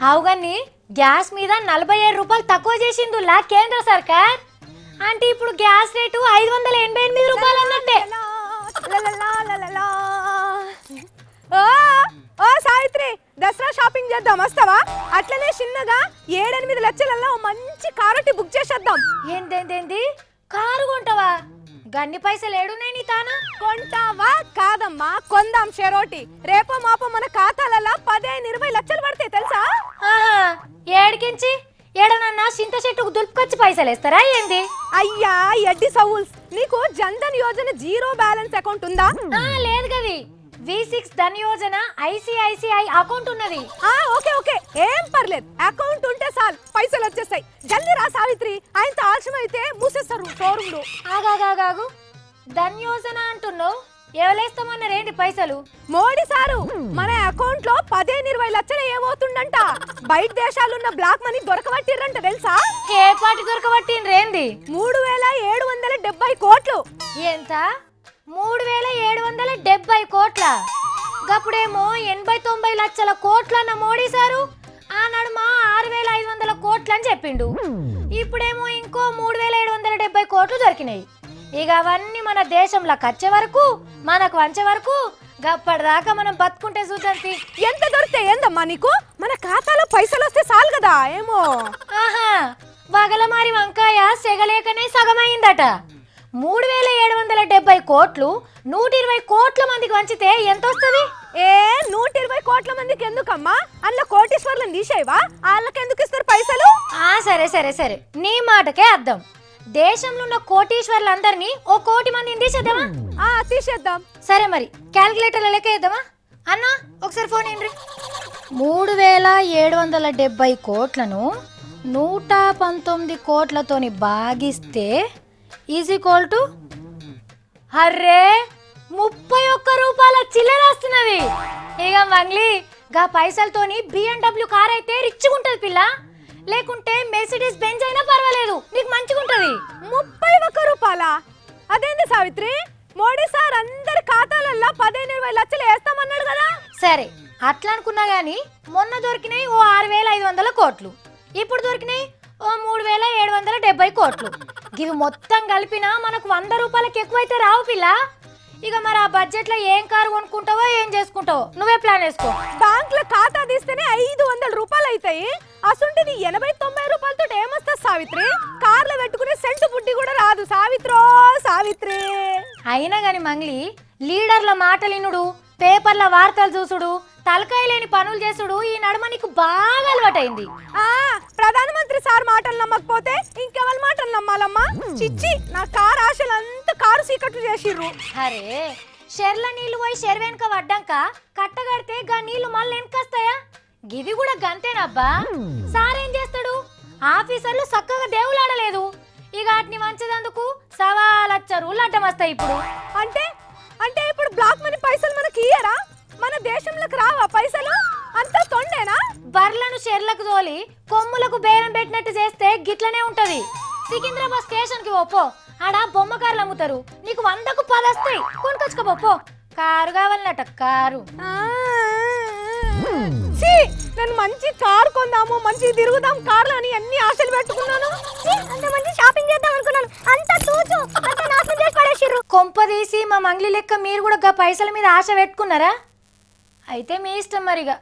అవుగని gas మీద 47 రూపాయలు తక్కువ చేసిందులా కేంద్ర సర్కార్. అంటే ఇప్పుడు గ్యాస్ రేటు 588 రూపాయలు అన్నట్టే. ఓ సావిత్రి, దసరా షాపింగ్ చేద్దాం వస్తావా? అట్లనే చిన్నగా 7-8 లక్షలలో మంచి కారటి బుక్ చేసేద్దాం. ఏందేందేంది కారు కొంటావా? గన్ని పైసలు ఏడున్నాయి నీ తానా? కొంటావా కాదమ్మా, కొందాం షెరోటి. రేపో మాపో మన ఖాతాలలో 15-20 లక్షలు పడతాయి తెలుసా? ఆహా, ఏడికించి ఏడనన్నా చింత చెట్టుకు దులుపుకొచ్చి పైసలు వేస్తారా ఏంది? అయ్యా ఎడ్డి సౌల్స్, నీకు Jan Dhan Yojana zero balance account ఉందా? లేదు గది V6 Dhan Yojana ICICI account ఉన్నది. ఓకే ఓకే, ఏం పర్లేదు, అకౌంట్ ఉంటే చాలు పైసలు వచ్చేస్తాయి. జల్దీ రా సావిత్రి, ఆయనతో ఆలస్యం అయితే మూసేస్తారు షోరూమ్లు. ఆగాగాగాగు, ధన్ యోజన అంటున్నావు, ఎవలేస్తామన్నారేంటి పైసలు? మోడీ సారు మన అకౌంట్ లో 15-20 లక్షలు ఏమవుతుందంట. బయట దేశాలున్న బ్లాక్ మనీ దొరకబట్టిర్రంట తెలుసా? ఏ పాటి దొరకబట్టిండ్రేంది? 3770 కోట్లు. ఎంత? 3770 కోట్ల? గప్పుడేమో 80-90 లక్షల కోట్లన్న మోడీ సారు ఆ నడుమ 6500 కోట్లు అని చెప్పిండు. ఇప్పుడేమో ఇంకో 3770 కోట్లు దొరికినాయి. ఇక అవన్నీ మన దేశంలో వచ్చే వరకు, మనకు వంచే వరకు గప్పటిదాకా మనం బతుకుంటే చూడండి. ఎంత దొరికితే ఏందమ్మా నీకు? మన ఖాతాలో పైసలు వస్తే చాలు కదా. ఏమో ఆహా, వగలమారి వంకాయ సెగలేకనే సగమైందట. 3770 కోట్లు 120 కోట్ల మందికి వంచితే ఎంత వస్తుంది? 120 కోట్ల మందికి ఎందుకమ్మా? అందులో కోటీశ్వర్లను తీసేవా? వాళ్ళకి ఎందుకు ఇస్తారు పైసలు? సరే సరే సరే, నీ మాటకే అర్థం. దేశంలో ఉన్న కోటీశ్వర్లందరినీ 1 కోటి మందిని తీసేద్దామా? తీసేద్దాం. సరే మరి క్యాల్కులేటర్ల లెక్క వేద్దామా? అన్న ఒకసారి ఫోన్ ఏంటి? 3770 కోట్లను 119 కోట్లతోని భాగిస్తే ఈక్వల్ టు అర్రే 31 రూపాయల చిల్లర వస్తున్నది. ఇక మంగ్లీ గా పైసలతోని BMW కార్ అయితే రిచ్చుకుంటది పిల్ల, లేకుంటే మెర్సిడీస్ బెంజ్ అయినా పర్వాలేదు, నీకు మంచిగుంటది. 31 రూపాయల? అదేంది సావిత్రి, మోడీ సార్ అందరి ఖాతాలల్లో 15-20 లక్షలు వేస్తామన్నాడు కదా. సరే అట్లా అనుకున్నా గానీ మొన్న దొరికినాయి 6500 కోట్లు, ఇప్పుడు దొరికినాయి 3770 కోట్లు. ఇవి మొత్తం కలిపినా మనకు 100 రూపాయలకి ఎక్కువైతే రావు పిల్ల. ఇక మరి ఆ బడ్జెట్ లో ఏం కారు కొనుక్కుంటావో ఏం చేసుకుంటావో నువ్వే ప్లాన్ వేసుకో. బ్యాంక్ లో ఖాతా తీస్తేనే 500 రూపాయలు అవుతాయి. అసంటిది 80-90 రూపాయలతో ఏమొస్తా సావిత్రి? కార్లో పెట్టుకునే సెంటు బుడ్డి కూడా రాదు సావిత్రో సావిత్రి. అయినా గాని మంగ్లీ, లీడర్ల మాటలినుడు, పేపర్ల వార్తలు చూసుడు, తలకాయ లేని పనులు చేసుడు ఈ నడుమ నీకు బాగా అలవాటైంది. ప్రధానమంత్రి సార్ మాటలు నమ్మకపోతే ఇంకెవరి మాటలు నమ్మాలమ్మా? చిచ్చి, నా కారు ఆశలంతా కారు సీకట్లు చేసిర్రు. అరే, షెర్ల నీళ్లు పోయి షెర్ వెనక పడ్డాక కట్టగడితే గా నీళ్లు మళ్ళీ వెనకొస్తాయా? గివి కూడా గంతేనబ్బా. సార్ ఏం చేస్తాడు? ఆఫీసర్లు చక్కగా దేవులాడలేదు, ఇక వాటిని వంచేదందుకు 1.25 లక్షలు అడ్డం వస్తాయి. ఇప్పుడు అంటే ఇప్పుడు బ్లాక్ మనీ పైసలు మనకి ఇయ్యరా? మన దేశంలోకి రావా పైసలు? అంతా తొండేనా? బర్లను షెర్లకు తోలి కొమ్ములకు బేరం పెట్టినట్టు చేస్తే గిట్లనే ఉంటది. సికింద్రాబాద్ స్టేషన్ కి పోపో, ఆడ బొమ్మ కార్లు అమ్ముతారు, నీకు 100కు 10 వస్తాయి, కొనుకొచ్చుకోపో. Car కావాలన్నట, car. నేను మంచి కారు కొందాము, మంచి తిరుగుదాం కార్లు అని అన్ని ఆశలు పెట్టుకున్నాను. అంత మంచి షాపింగ్ చేద్దాం అనుకున్నాను, అంత తూచు అంత నాశనం చేసి పడేసిర్రు. కొంపదీసి మా మంగ్లీ లెక్క మీరు కూడా గా పైసల మీద ఆశ పెట్టుకున్నారా? అయితే మీ ఇష్టం మరిగా.